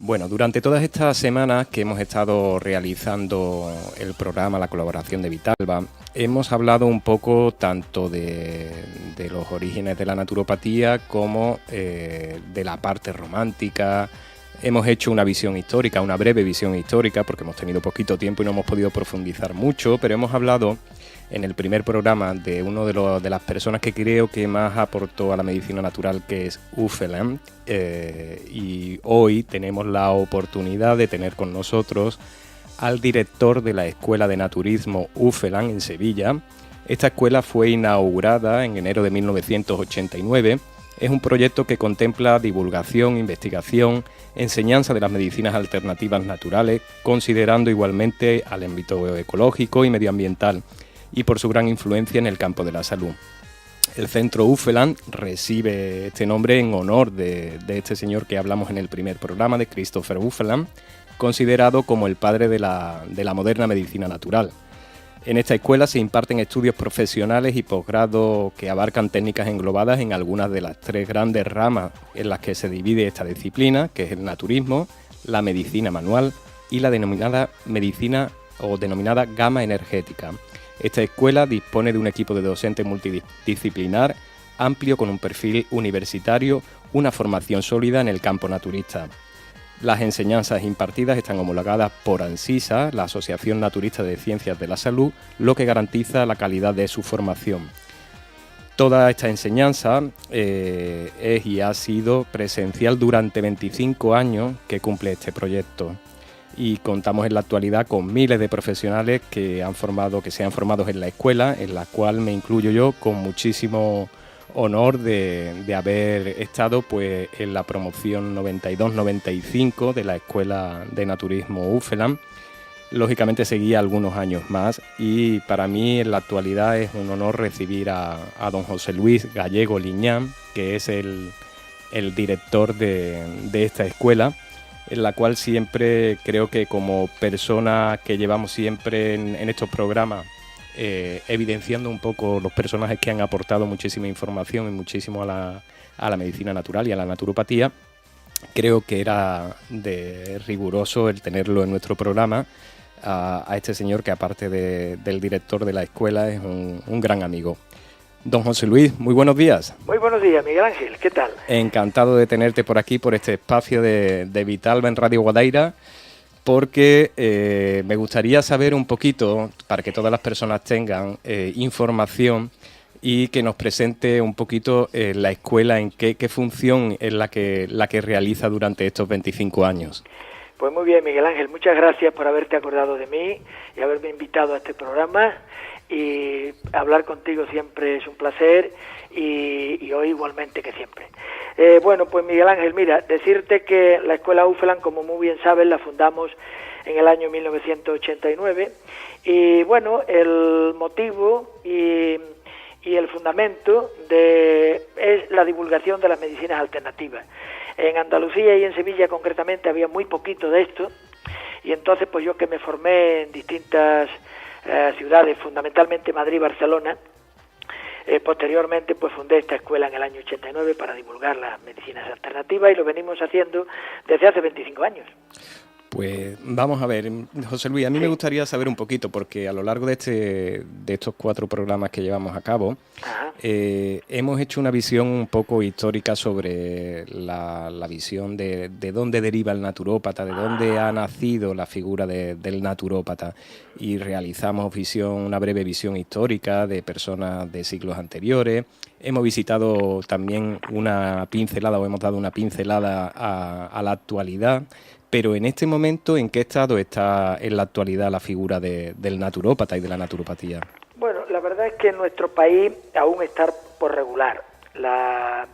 Bueno, durante todas estas semanas que hemos estado realizando el programa, la colaboración de Vitalba, hemos hablado un poco tanto de los orígenes de la naturopatía como de la parte romántica. Hemos hecho una visión histórica, una breve visión histórica, porque hemos tenido poquito tiempo y no hemos podido profundizar mucho, pero hemos hablado en el primer programa de uno de las personas que creo que más aportó a la medicina natural, que es Uffeland, y hoy tenemos la oportunidad de tener con nosotros al director de la Escuela de Naturismo Uffeland en Sevilla. Esta escuela fue inaugurada en enero de 1989. Es un proyecto que contempla divulgación, investigación, enseñanza de las medicinas alternativas naturales, considerando igualmente al ámbito ecológico y medioambiental, y por su gran influencia en el campo de la salud. El centro Uffeland recibe este nombre en honor de este señor que hablamos en el primer programa, de Christopher Uffeland, considerado como el padre de la moderna medicina natural. En esta escuela se imparten estudios profesionales y posgrado que abarcan técnicas englobadas en algunas de las tres grandes ramas en las que se divide esta disciplina, que es el naturismo, la medicina manual y la denominada medicina o denominada gama energética. Esta escuela dispone de un equipo de docentes multidisciplinar amplio con un perfil universitario, una formación sólida en el campo naturista. Las enseñanzas impartidas están homologadas por ANSISA, la Asociación Naturista de Ciencias de la Salud, lo que garantiza la calidad de su formación. Toda esta enseñanza es y ha sido presencial durante 25 años que cumple este proyecto. Y contamos en la actualidad con miles de profesionales que se han formado en la escuela, en la cual me incluyo yo con muchísimo honor de haber estado pues en la promoción 92-95 de la Escuela de Naturismo Uffeland. Lógicamente seguía algunos años más y para mí en la actualidad es un honor recibir a don José Luis Gallego Liñán, que es el director de esta escuela, en la cual siempre creo que como persona que llevamos siempre en estos programas evidenciando un poco los personajes que han aportado muchísima información y muchísimo a la medicina natural y a la naturopatía, creo que era de riguroso el tenerlo en nuestro programa a este señor que aparte del director de la escuela es un gran amigo. Don José Luis, muy buenos días. Muy buenos días, Miguel Ángel, ¿qué tal? Encantado de tenerte por aquí, por este espacio de Vitalba en Radio Guadaira, porque me gustaría saber un poquito, para que todas las personas tengan información y que nos presente un poquito la escuela, en qué función es la que realiza durante estos 25 años. Pues muy bien, Miguel Ángel, muchas gracias por haberte acordado de mí y haberme invitado a este programa. Y hablar contigo siempre es un placer y hoy igualmente que siempre. Bueno, pues Miguel Ángel, mira, decirte que la Escuela Uffeland, como muy bien sabes, la fundamos en el año 1989 y bueno, el motivo y el fundamento es la divulgación de las medicinas alternativas. En Andalucía y en Sevilla concretamente había muy poquito de esto y entonces pues yo que me formé en distintas ciudades, fundamentalmente Madrid y Barcelona, posteriormente pues fundé esta escuela en el año 89 para divulgar las medicinas alternativas y lo venimos haciendo desde hace 25 años. Pues vamos a ver, José Luis, a mí me gustaría saber un poquito, porque a lo largo de estos 4 programas que llevamos a cabo, hemos hecho una visión un poco histórica sobre la visión de dónde deriva el naturópata, de dónde ha nacido la figura del naturópata, y realizamos una breve visión histórica de personas de siglos anteriores. Hemos visitado también hemos dado una pincelada a la actualidad. Pero en este momento, ¿en qué estado está en la actualidad la figura del naturópata y de la naturopatía? Bueno, la verdad es que en nuestro país aún está por regular. La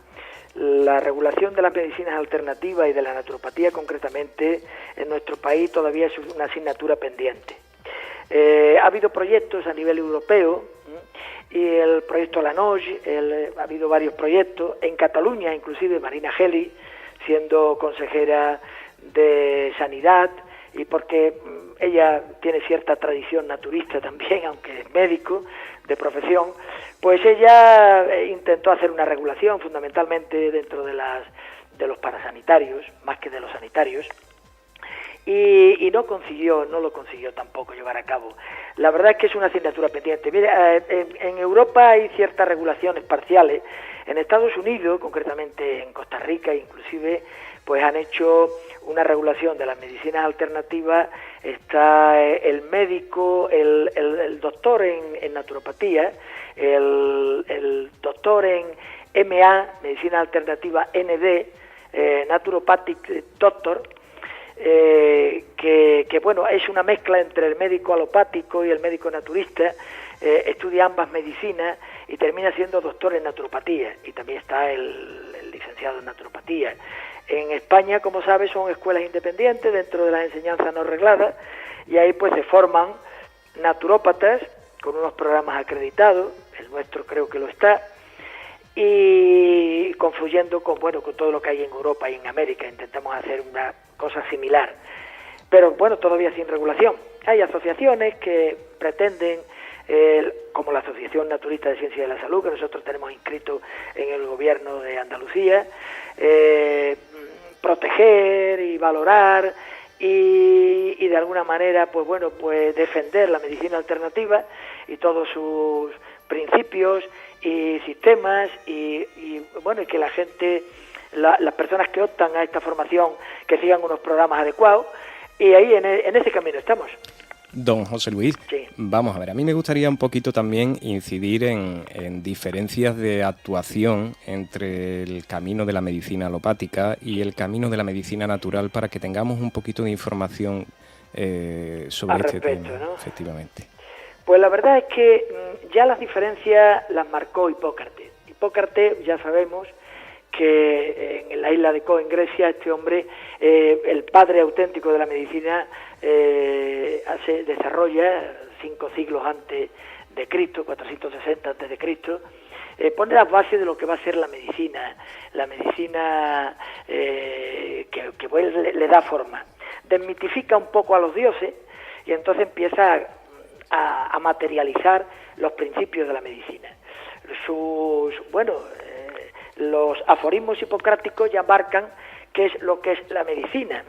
regulación de las medicinas alternativas y de la naturopatía concretamente en nuestro país todavía es una asignatura pendiente. Ha habido proyectos a nivel europeo y el proyecto Lanoche, ha habido varios proyectos. En Cataluña, inclusive Marina Geli, siendo consejera de Sanidad, y porque ella tiene cierta tradición naturista también, aunque es médico de profesión, pues ella intentó hacer una regulación fundamentalmente dentro de los parasanitarios, más que de los sanitarios, y no lo consiguió tampoco llevar a cabo. La verdad es que es una asignatura pendiente. Mira, en Europa hay ciertas regulaciones parciales. En Estados Unidos, concretamente en Costa Rica, inclusive, pues han hecho una regulación de las medicinas alternativas. Está el médico, el doctor en naturopatía, el doctor en MA, medicina alternativa ND, Naturopathic Doctor, que bueno, es una mezcla entre el médico alopático y el médico naturista, estudia ambas medicinas y termina siendo doctor en naturopatía, y también está el licenciado en naturopatía. En España, como sabes, son escuelas independientes dentro de las enseñanzas no regladas, y ahí pues se forman naturópatas con unos programas acreditados, el nuestro creo que lo está, y confluyendo con todo lo que hay en Europa y en América. Intentamos hacer una cosa similar, pero bueno, todavía sin regulación. Hay asociaciones que pretenden, como la Asociación Naturista de Ciencia de la Salud, que nosotros tenemos inscrito en el gobierno de Andalucía, proteger y valorar y de alguna manera pues defender la medicina alternativa y todos sus principios y sistemas y que la gente, las personas que optan a esta formación, que sigan unos programas adecuados, y ahí en ese camino estamos. Don José Luis, sí. Vamos a ver, a mí me gustaría un poquito también incidir en diferencias de actuación entre el camino de la medicina alopática y el camino de la medicina natural, para que tengamos un poquito de información sobre este tema, ¿no? Efectivamente. Pues la verdad es que ya las diferencias las marcó Hipócrates. Hipócrates, ya sabemos que en la isla de Kos, en Grecia, este hombre, el padre auténtico de la medicina, desarrolla 5 siglos antes de Cristo, 460 antes de Cristo, pone las bases de lo que va a ser la medicina que le da forma. Desmitifica un poco a los dioses y entonces empieza a materializar los principios de la medicina. Los aforismos hipocráticos ya marcan qué es lo que es la medicina,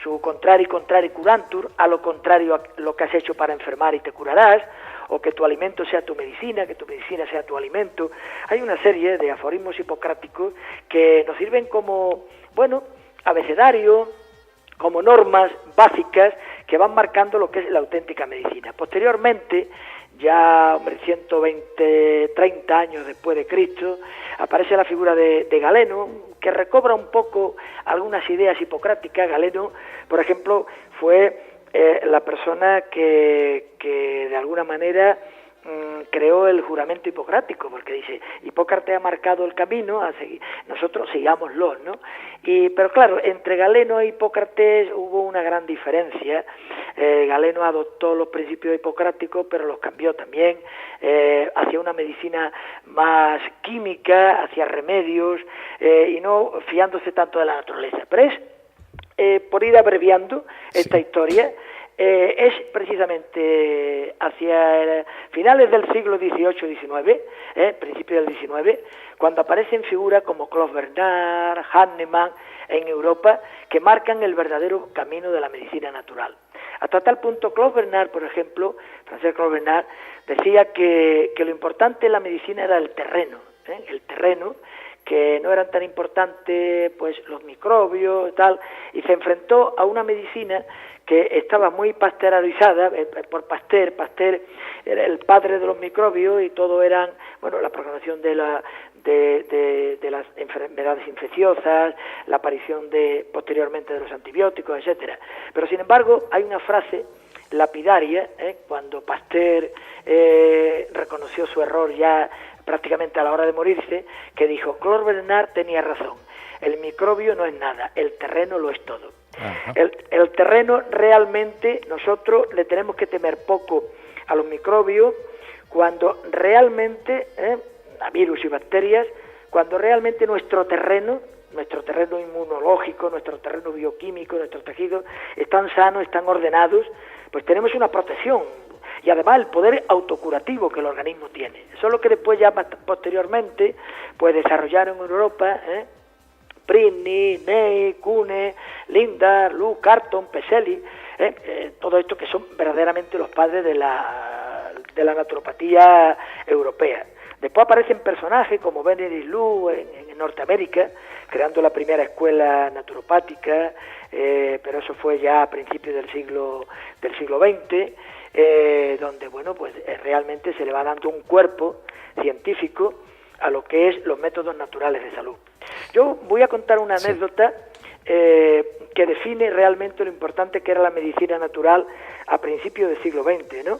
Su contrari curantur, a lo contrario a lo que has hecho para enfermar y te curarás, o que tu alimento sea tu medicina, que tu medicina sea tu alimento. Hay una serie de aforismos hipocráticos que nos sirven como, abecedario, como normas básicas que van marcando lo que es la auténtica medicina. Posteriormente, ya 30 años después de Cristo, aparece la figura de Galeno, que recobra un poco algunas ideas hipocráticas. Galeno, por ejemplo, fue la persona que de alguna manera creó el juramento hipocrático, porque dice, Hipócrates ha marcado el camino, nosotros sigámoslo, ¿no? Pero claro, entre Galeno e Hipócrates hubo una gran diferencia. Galeno adoptó los principios hipocráticos, pero los cambió también hacia una medicina más química, hacia remedios, y no fiándose tanto de la naturaleza. Pero por ir abreviando esta historia, es precisamente hacia finales del siglo XVIII-XIX, principios del XIX, cuando aparecen figuras como Claude Bernard, Hahnemann en Europa, que marcan el verdadero camino de la medicina natural. Hasta tal punto, Claude Bernard, por ejemplo, Francesc Claude Bernard, decía que lo importante en la medicina era el terreno, que no eran tan importantes pues los microbios y tal, y se enfrentó a una medicina que estaba muy pasteurizada por Pasteur. Pasteur era el padre de los microbios y todo eran, la programación de las enfermedades infecciosas, la aparición posteriormente de los antibióticos, etcétera. Pero sin embargo, hay una frase lapidaria, cuando Pasteur reconoció su error ya prácticamente a la hora de morirse, que dijo: Claude Bernard tenía razón, el microbio no es nada, el terreno lo es todo. El terreno, realmente nosotros le tenemos que temer poco a los microbios cuando realmente, a virus y bacterias, cuando realmente nuestro terreno inmunológico, nuestro terreno bioquímico, nuestros tejidos están sanos, están ordenados, pues tenemos una protección. Y además el poder autocurativo que el organismo tiene. Eso es lo que después ya posteriormente pues desarrollaron en Europa Prini, Ney, Kuhne, Lindar, Lu, Carton, Peselli, todo esto que son verdaderamente los padres de la naturopatía europea. Después aparecen personajes como Benedict Lu en Norteamérica, creando la primera escuela naturopática, pero eso fue ya a principios del siglo XX, donde bueno, pues realmente se le va dando un cuerpo científico a lo que es los métodos naturales de salud. Yo voy a contar una anécdota que define realmente lo importante que era la medicina natural a principios del siglo XX, ¿no?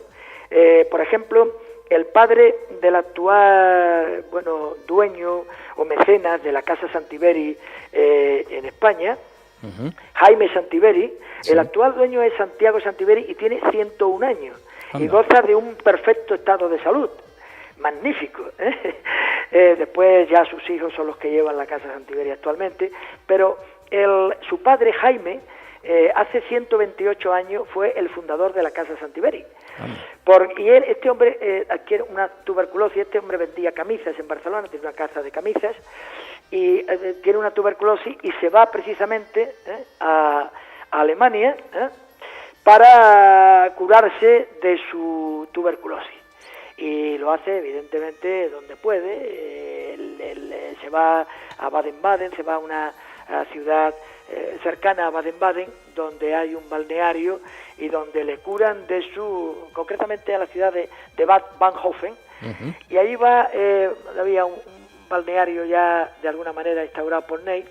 Por ejemplo, el padre del actual, bueno, dueño o mecenas de la Casa Santiberi en España, Jaime Santiberi, el actual dueño es Santiago Santiberi y tiene 101 años y goza de un perfecto estado de salud. Magnífico, después ya sus hijos son los que llevan la Casa Santiberi actualmente, pero su padre Jaime hace 128 años fue el fundador de la Casa Santiberi. Este hombre adquiere una tuberculosis. Este hombre vendía camisas en Barcelona, tiene una casa de camisas, y tiene una tuberculosis y se va precisamente a Alemania para curarse de su tuberculosis. Y lo hace evidentemente donde puede. Él se va a Baden-Baden, se va a una ciudad cercana a Baden-Baden, donde hay un balneario y donde le curan concretamente a la ciudad de Bad Bahnhofen, y ahí había un balneario ya de alguna manera instaurado por Ney,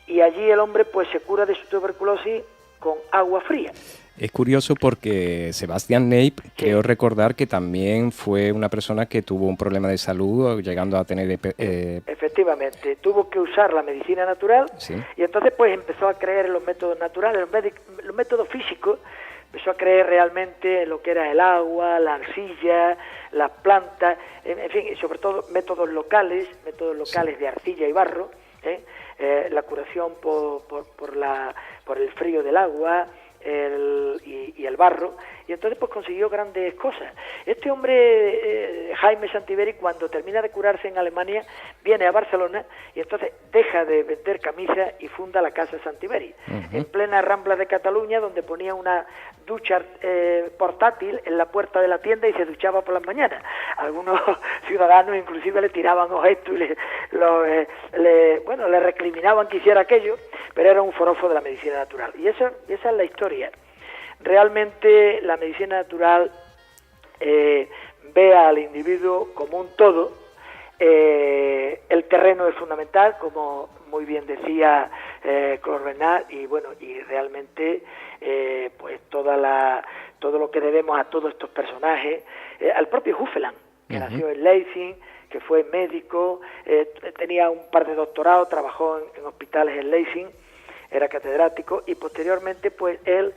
y allí el hombre pues se cura de su tuberculosis con agua fría. Es curioso porque Sebastian Ney, creo recordar que también fue una persona que tuvo un problema de salud, llegando a tener... Efectivamente, tuvo que usar la medicina natural, y entonces pues empezó a creer en los métodos naturales, los métodos físicos. Empezó a creer realmente en lo que era el agua, la arcilla, las plantas, en fin, y sobre todo métodos locales de arcilla y barro, la curación por el frío del agua, y el barro, y entonces pues consiguió grandes cosas. Este hombre, Jaime Santiberi, cuando termina de curarse en Alemania, viene a Barcelona y entonces deja de vender camisas y funda la Casa Santiberi, en plena Rambla de Cataluña, donde ponía una ducha portátil en la puerta de la tienda y se duchaba por las mañanas. Algunos ciudadanos inclusive le tiraban objetos y le recriminaban que hiciera aquello, pero era un forofo de la medicina natural. Y esa es la historia. Realmente la medicina natural ve al individuo como un todo. El terreno es fundamental, como muy bien decía Claude Bernard, y bueno, y realmente pues todo lo que debemos a todos estos personajes, al propio Hufeland, que nació en Leipzig, que fue médico, tenía un par de doctorados, trabajó en hospitales en Leipzig, era catedrático, y posteriormente pues él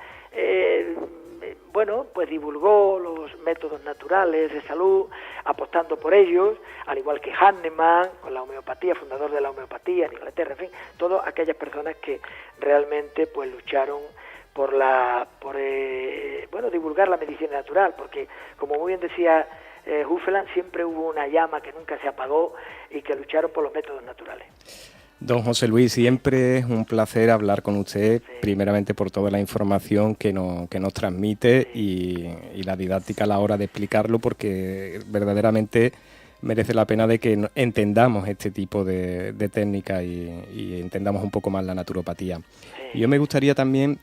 pues divulgó los métodos naturales de salud, apostando por ellos, al igual que Hahnemann, con la homeopatía, fundador de la homeopatía en Inglaterra, en fin, todas aquellas personas que realmente pues lucharon por divulgar la medicina natural, porque como muy bien decía Hufeland, siempre hubo una llama que nunca se apagó y que lucharon por los métodos naturales. Don José Luis, siempre es un placer hablar con usted, primeramente por toda la información que nos transmite y la didáctica a la hora de explicarlo, porque verdaderamente merece la pena de que entendamos este tipo de técnicas y entendamos un poco más la naturopatía. Y yo me gustaría también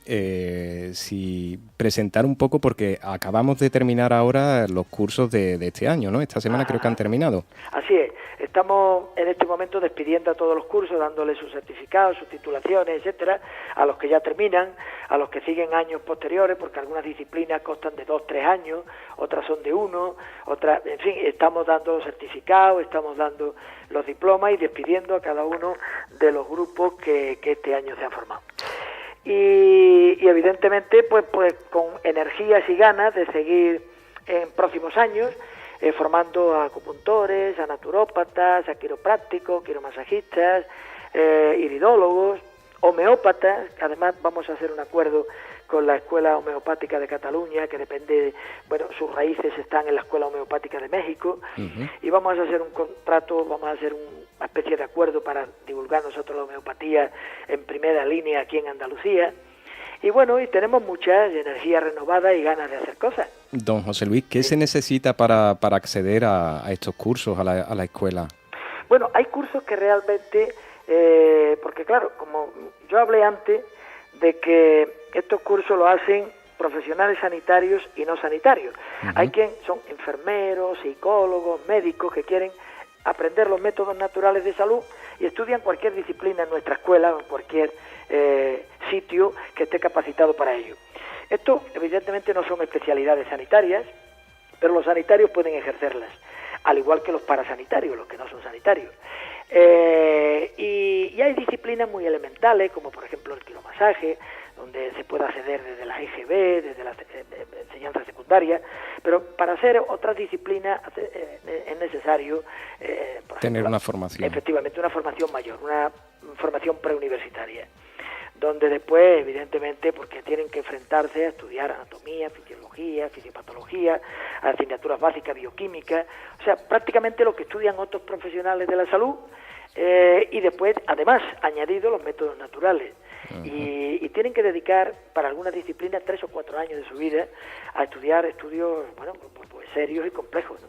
presentar un poco, porque acabamos de terminar ahora los cursos de este año, ¿no? Esta semana creo que han terminado. Así es. Estamos en este momento despidiendo a todos los cursos, dándoles sus certificados, sus titulaciones, etcétera, a los que ya terminan, a los que siguen años posteriores, porque algunas disciplinas constan de 2-3 años, otras son de 1, otras, en fin, estamos dando los certificados, estamos dando los diplomas y despidiendo a cada uno de los grupos que este año se han formado. Y evidentemente pues con energías y ganas de seguir en próximos años formando a acupuntores, a naturópatas, a quiroprácticos, quiromasajistas, iridólogos, homeópatas. Además vamos a hacer un acuerdo con la Escuela Homeopática de Cataluña, que depende, sus raíces están en la Escuela Homeopática de México, y vamos a hacer un contrato, vamos a hacer especie de acuerdo para divulgar nosotros la homeopatía en primera línea aquí en Andalucía. Y bueno, y tenemos mucha energía renovada y ganas de hacer cosas. Don José Luis, ¿qué se necesita para acceder a estos cursos, a la escuela? Bueno, hay cursos que realmente, porque claro, como yo hablé antes de que estos cursos lo hacen profesionales sanitarios y no sanitarios. Hay quien son enfermeros, psicólogos, médicos que quieren aprender los métodos naturales de salud y estudian cualquier disciplina en nuestra escuela o en cualquier sitio que esté capacitado para ello. Esto evidentemente no son especialidades sanitarias, pero los sanitarios pueden ejercerlas, al igual que los parasanitarios, los que no son sanitarios. Y hay disciplinas muy elementales, como por ejemplo el quiromasaje, donde se puede acceder desde la EGB, desde la enseñanza secundaria, pero para hacer otras disciplinas es necesario por tener ejemplo, una formación. Efectivamente, una formación mayor, una formación preuniversitaria, donde después, evidentemente, porque tienen que enfrentarse a estudiar anatomía, fisiología, fisiopatología, asignaturas básicas, bioquímica, o sea, prácticamente lo que estudian otros profesionales de la salud, y después, además, añadido los métodos naturales. Y tienen que dedicar para algunas disciplinas 3 o 4 años de su vida a estudiar estudios, bueno, pues serios y complejos, ¿no?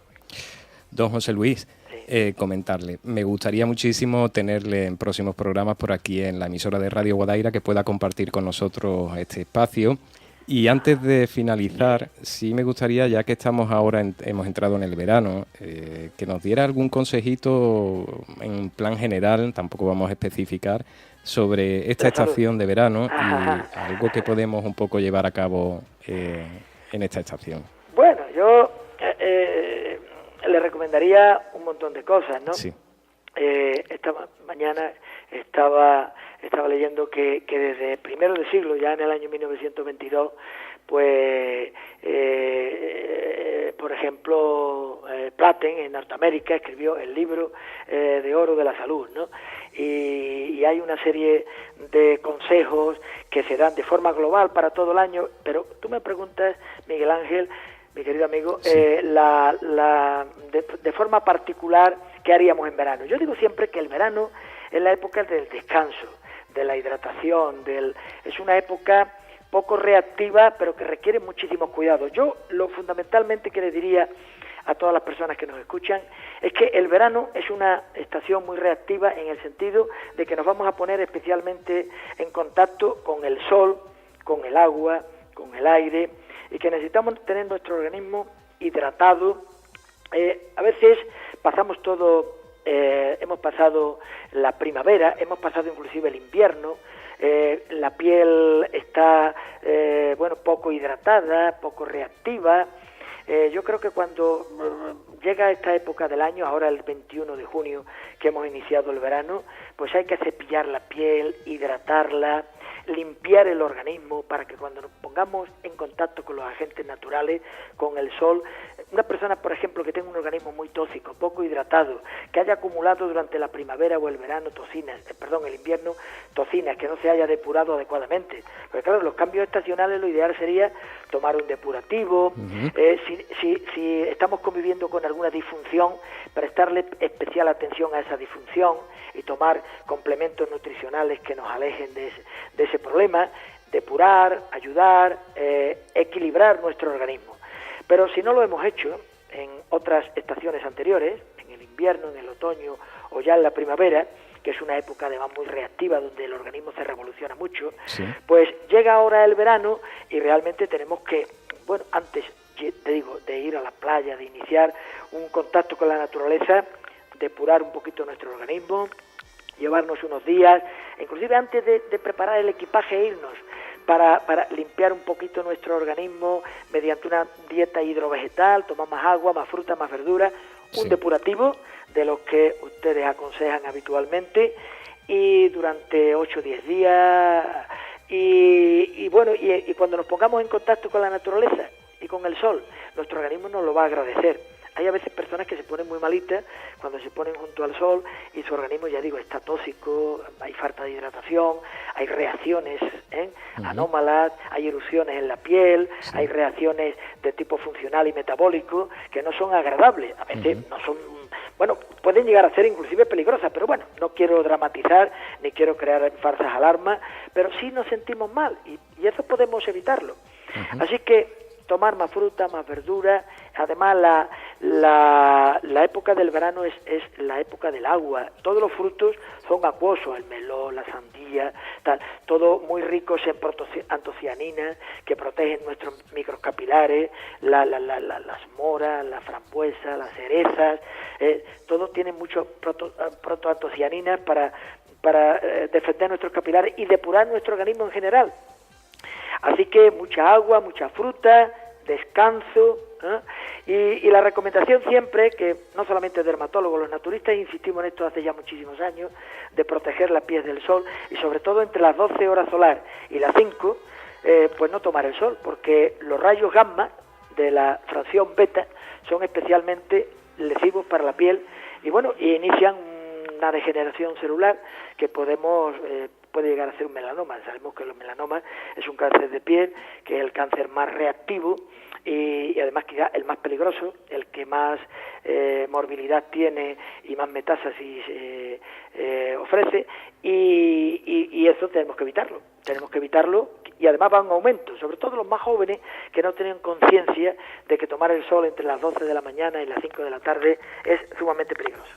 Don José Luis, sí. Comentarle, me gustaría muchísimo tenerle en próximos programas por aquí en la emisora de Radio Guadaira, que pueda compartir con nosotros este espacio. Y antes de finalizar, sí me gustaría, ya que estamos ahora, hemos entrado en el verano, que nos diera algún consejito en plan general, tampoco vamos a especificar, sobre esta estación de verano y algo que podemos un poco llevar a cabo en esta estación. Bueno, yo le recomendaría un montón de cosas, ¿no? Sí. Esta mañana estaba leyendo que desde primero de siglo, ya en el año 1922, pues, por ejemplo, Platen en Norteamérica escribió el libro de oro de la salud, ¿no? Y hay una serie de consejos que se dan de forma global para todo el año, pero tú me preguntas, Miguel Ángel, mi querido amigo, sí. De forma particular, ¿qué haríamos en verano? Yo digo siempre que el verano es la época del descanso, de la hidratación, es una época poco reactiva, pero que requiere muchísimos cuidados. Yo lo fundamentalmente que les diría a todas las personas que nos escuchan es que el verano es una estación muy reactiva en el sentido de que nos vamos a poner especialmente en contacto con el sol, con el agua, con el aire, y que necesitamos tener nuestro organismo hidratado. A veces pasamos todo, hemos pasado la primavera, hemos pasado inclusive el invierno, la piel está poco hidratada, poco reactiva. Yo creo que cuando llega esta época del año, ahora el 21 de junio que hemos iniciado el verano, pues hay que cepillar la piel, hidratarla, limpiar el organismo para que cuando nos pongamos en contacto con los agentes naturales, con el sol, una persona, por ejemplo, que tenga un organismo muy tóxico, poco hidratado, que haya acumulado durante la primavera o el verano el invierno toxinas, que no se haya depurado adecuadamente. Porque claro, los cambios estacionales, lo ideal sería tomar un depurativo, si estamos conviviendo con alguna disfunción, prestarle especial atención a esa disfunción y tomar complementos nutricionales que nos alejen de ese problema, depurar, ayudar, equilibrar nuestro organismo. Pero si no lo hemos hecho en otras estaciones anteriores, en el invierno, en el otoño o ya en la primavera, que es una época además muy reactiva donde el organismo se revoluciona mucho, sí. Pues llega ahora el verano y realmente tenemos que, antes te digo, de ir a la playa, de iniciar un contacto con la naturaleza, depurar un poquito nuestro organismo, llevarnos unos días, inclusive antes de preparar el equipaje e irnos, para limpiar un poquito nuestro organismo mediante una dieta hidrovegetal, tomar más agua, más fruta, más verdura, un depurativo de los que ustedes aconsejan habitualmente, y durante 8 o 10 días, y cuando nos pongamos en contacto con la naturaleza y con el sol, nuestro organismo nos lo va a agradecer. Hay a veces personas que se ponen muy malitas cuando se ponen junto al sol y su organismo, ya digo, está tóxico, hay falta de hidratación, hay reacciones anómalas, hay erupciones en la piel, hay reacciones de tipo funcional y metabólico que no son agradables, a veces no son bueno, pueden llegar a ser inclusive peligrosas, pero bueno, no quiero dramatizar ni quiero crear falsas alarmas, pero sí nos sentimos mal y eso podemos evitarlo. Así que tomar más fruta, más verdura. Además, la época del verano es la época del agua. Todos los frutos son acuosos, el melón, la sandía, tal, todo muy ricos en antocianinas que protegen nuestros microcapilares, las moras, las frambuesas, las cerezas, todo tiene mucho protoantocianinas para defender nuestros capilares y depurar nuestro organismo en general. Así que mucha agua, mucha fruta, descanso, y la recomendación siempre, que no solamente dermatólogos, los naturistas insistimos en esto hace ya muchísimos años, de proteger la piel del sol y sobre todo entre las 12 horas solar y las 5, pues no tomar el sol, porque los rayos gamma de la fracción beta son especialmente lesivos para la piel y bueno, y inician una degeneración celular que puede llegar a ser un melanoma. Sabemos que los melanomas es un cáncer de piel, que es el cáncer más reactivo y además quizá el más peligroso, el que más morbilidad tiene y más metástasis ofrece, y eso tenemos que evitarlo, y además va en aumento, sobre todo los más jóvenes que no tienen conciencia de que tomar el sol entre las 12 de la mañana y las 5 de la tarde es sumamente peligroso.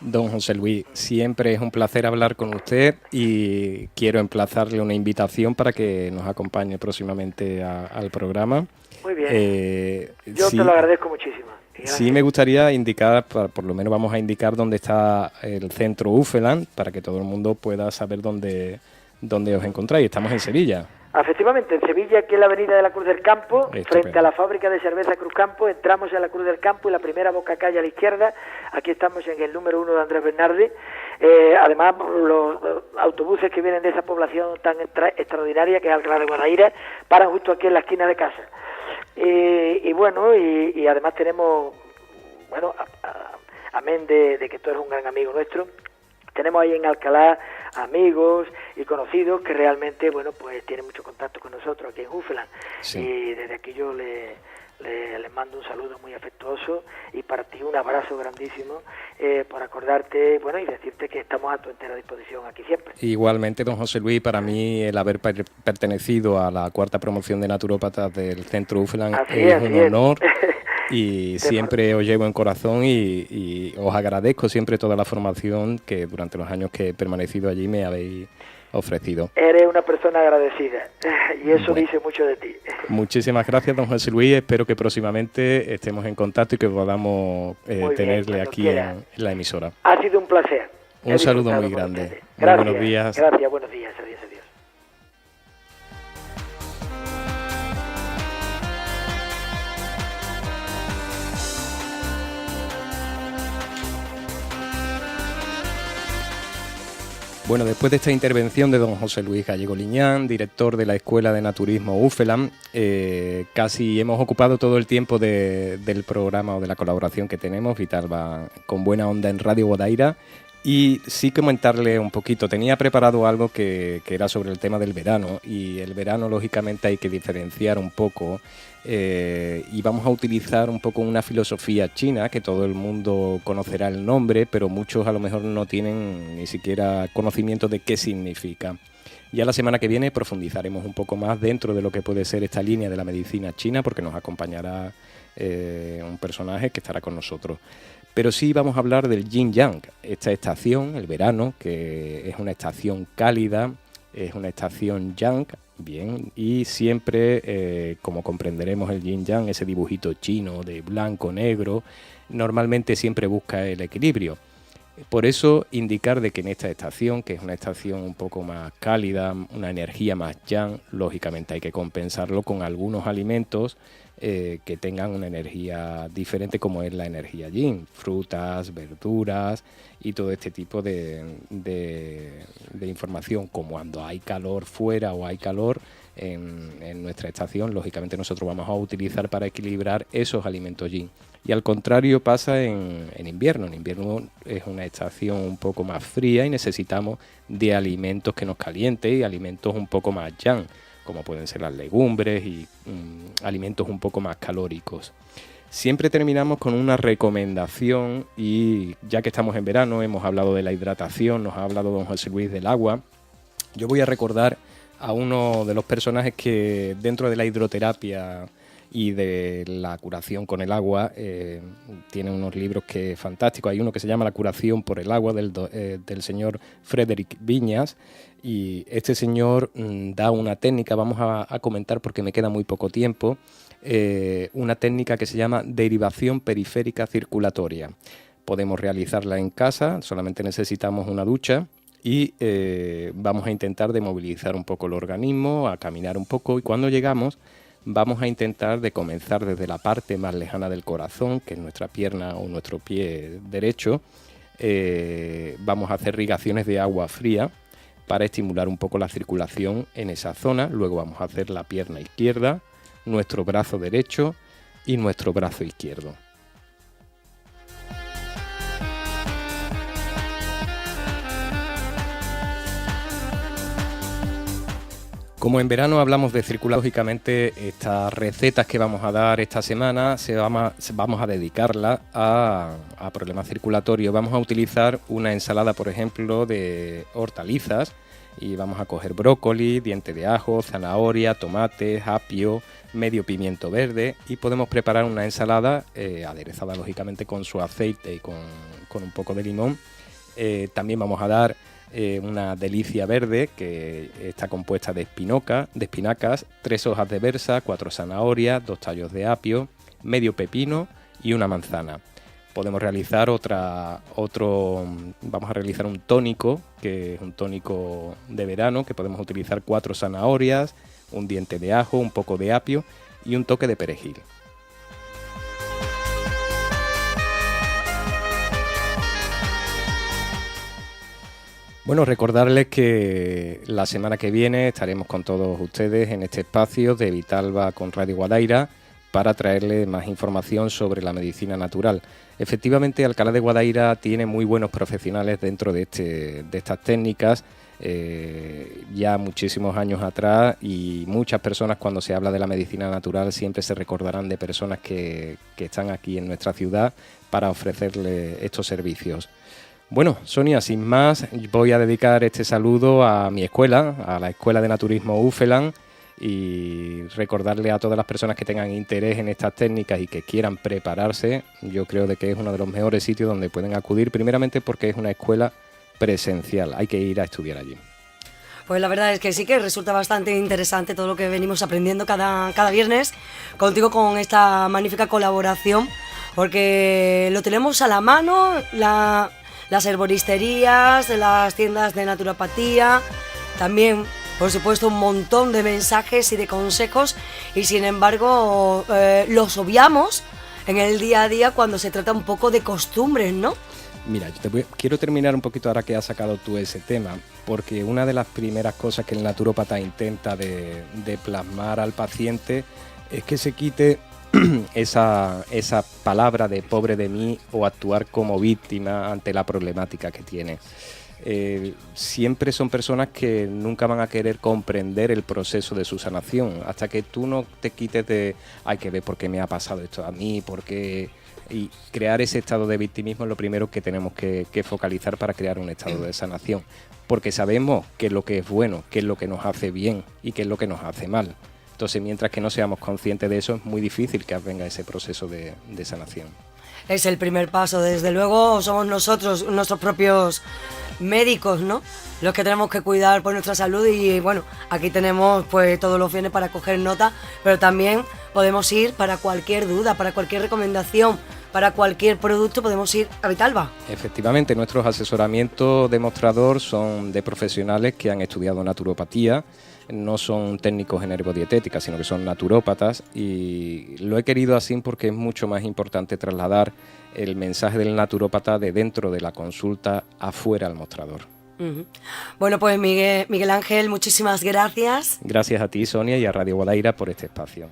Don José Luis, siempre es un placer hablar con usted y quiero emplazarle una invitación para que nos acompañe próximamente al programa. Muy bien, yo te lo agradezco muchísimo. Sí, me gustaría indicar, por lo menos vamos a indicar dónde está el centro Uffeland, para que todo el mundo pueda saber dónde os encontráis. Estamos en Sevilla. Efectivamente, en Sevilla, aquí en la avenida de la Cruz del Campo, frente a la fábrica de cerveza Cruz Campo, entramos en la Cruz del Campo y la primera boca calle a la izquierda. Aquí estamos en el número 1 de Andrés Bernardi. Además, los autobuses que vienen de esa población tan extraordinaria, que es Alcalá de Guadaira, paran justo aquí en la esquina de casa. Y bueno, y además tenemos, bueno, amén de que tú eres un gran amigo nuestro, tenemos ahí en Alcalá amigos y conocidos que realmente, bueno, pues tienen mucho contacto con nosotros aquí en Uffeland. Sí. Y desde aquí yo les mando un saludo muy afectuoso y para ti un abrazo grandísimo por acordarte, bueno, y decirte que estamos a tu entera disposición aquí siempre. Igualmente, don José Luis, para mí el haber pertenecido a la 4ª promoción de naturópatas del Centro Uffeland es un honor. Y siempre os llevo en corazón y os agradezco siempre toda la formación que durante los años que he permanecido allí me habéis ofrecido. Eres una persona agradecida y eso dice mucho de ti. Muchísimas gracias, don José Luis. Espero que próximamente estemos en contacto y que podamos tenerle aquí en la emisora. Ha sido un placer. Un saludo muy grande. Gracias, muy buenos días. Gracias, buenos días. Adiós, adiós. Bueno, después de esta intervención de don José Luis Gallego Liñán, director de la Escuela de Naturismo Uffeland, casi hemos ocupado todo el tiempo del programa o de la colaboración que tenemos, Vitalba con Buena Onda en Radio Guadaira, y sí comentarle un poquito. Tenía preparado algo que era sobre el tema del verano, y el verano lógicamente hay que diferenciar un poco, y vamos a utilizar un poco una filosofía china que todo el mundo conocerá el nombre, pero muchos a lo mejor no tienen ni siquiera conocimiento de qué significa. Ya la semana que viene profundizaremos un poco más dentro de lo que puede ser esta línea de la medicina china, porque nos acompañará un personaje que estará con nosotros. Pero sí vamos a hablar del yin-yang, esta estación, el verano, que es una estación cálida, es una estación yang, bien, y siempre, como comprenderemos, el yin-yang, ese dibujito chino de blanco-negro, normalmente siempre busca el equilibrio. Por eso indicar de que en esta estación, que es una estación un poco más cálida, una energía más yang, lógicamente hay que compensarlo con algunos alimentos que tengan una energía diferente, como es la energía yin, frutas, verduras y todo este tipo de información. Como cuando hay calor fuera o hay calor en nuestra estación, lógicamente nosotros vamos a utilizar para equilibrar esos alimentos yin. Y al contrario pasa en invierno. En invierno es una estación un poco más fría y necesitamos de alimentos que nos calienten y alimentos un poco más yang, como pueden ser las legumbres y alimentos un poco más calóricos. Siempre terminamos con una recomendación y ya que estamos en verano, hemos hablado de la hidratación, nos ha hablado don José Luis del agua. Yo voy a recordar a uno de los personajes que dentro de la hidroterapia y de la curación con el agua tiene unos libros que fantásticos. Hay uno que se llama La curación por el agua del señor Frederick Viñas, y este señor da una técnica, vamos a comentar porque me queda muy poco tiempo, una técnica que se llama derivación periférica circulatoria. Podemos realizarla en casa, solamente necesitamos una ducha y vamos a intentar de movilizar un poco el organismo, a caminar un poco, y cuando llegamos vamos a intentar de comenzar desde la parte más lejana del corazón, que es nuestra pierna o nuestro pie derecho. Vamos a hacer irrigaciones de agua fría para estimular un poco la circulación en esa zona. Luego vamos a hacer la pierna izquierda, nuestro brazo derecho y nuestro brazo izquierdo. Como en verano hablamos de circular, lógicamente estas recetas que vamos a dar esta semana vamos a dedicarlas a problemas circulatorios. Vamos a utilizar una ensalada, por ejemplo, de hortalizas, y vamos a coger brócoli, diente de ajo, zanahoria, tomate, apio, medio pimiento verde, y podemos preparar una ensalada aderezada lógicamente con su aceite y con un poco de limón. También vamos a dar una delicia verde que está compuesta de espinacas, 3 hojas de berza, 4 zanahorias, 2 tallos de apio, medio pepino y una manzana. Podemos realizar vamos a realizar un tónico, que es un tónico de verano, que podemos utilizar 4 zanahorias, un diente de ajo, un poco de apio y un toque de perejil. Bueno, recordarles que la semana que viene estaremos con todos ustedes en este espacio de Vitalba con Radio Guadaira para traerles más información sobre la medicina natural. Efectivamente, Alcalá de Guadaira tiene muy buenos profesionales dentro de estas técnicas, ya muchísimos años atrás, y muchas personas, cuando se habla de la medicina natural, siempre se recordarán de personas que están aquí en nuestra ciudad para ofrecerles estos servicios. Bueno, Sonia, sin más, voy a dedicar este saludo a mi escuela, a la Escuela de Naturismo UFELAN, y recordarle a todas las personas que tengan interés en estas técnicas y que quieran prepararse. Yo creo de que es uno de los mejores sitios donde pueden acudir, primeramente porque es una escuela presencial, hay que ir a estudiar allí. Pues la verdad es que sí que resulta bastante interesante todo lo que venimos aprendiendo cada viernes contigo, con esta magnífica colaboración, porque lo tenemos a la mano, las herboristerías, las tiendas de naturopatía, también, por supuesto, un montón de mensajes y de consejos, y sin embargo los obviamos en el día a día cuando se trata un poco de costumbres, ¿no? Mira, quiero terminar un poquito ahora que has sacado tú ese tema, porque una de las primeras cosas que el naturópata intenta de plasmar al paciente es que se quite esa palabra de pobre de mí o actuar como víctima ante la problemática que tiene. Siempre son personas que nunca van a querer comprender el proceso de su sanación hasta que tú no te quites de hay que ver por qué me ha pasado esto a mí, y crear ese estado de victimismo es lo primero que tenemos que focalizar para crear un estado de sanación, porque sabemos qué es lo que es bueno, qué es lo que nos hace bien y qué es lo que nos hace mal. Entonces, mientras que no seamos conscientes de eso, es muy difícil que venga ese proceso de sanación. Es el primer paso, desde luego somos nosotros, nuestros propios médicos, ¿no?, los que tenemos que cuidar por nuestra salud, y bueno, aquí tenemos pues todos los viernes para coger nota, pero también podemos ir para cualquier duda, para cualquier recomendación, para cualquier producto, podemos ir a Vitalba. Efectivamente, nuestros asesoramientos de mostrador son de profesionales que han estudiado naturopatía, no son técnicos en herbodietética, sino que son naturópatas, y lo he querido así porque es mucho más importante trasladar el mensaje del naturópata de dentro de la consulta afuera al mostrador. Uh-huh. Bueno, pues Miguel Ángel, muchísimas gracias. Gracias a ti, Sonia, y a Radio Guadaira por este espacio.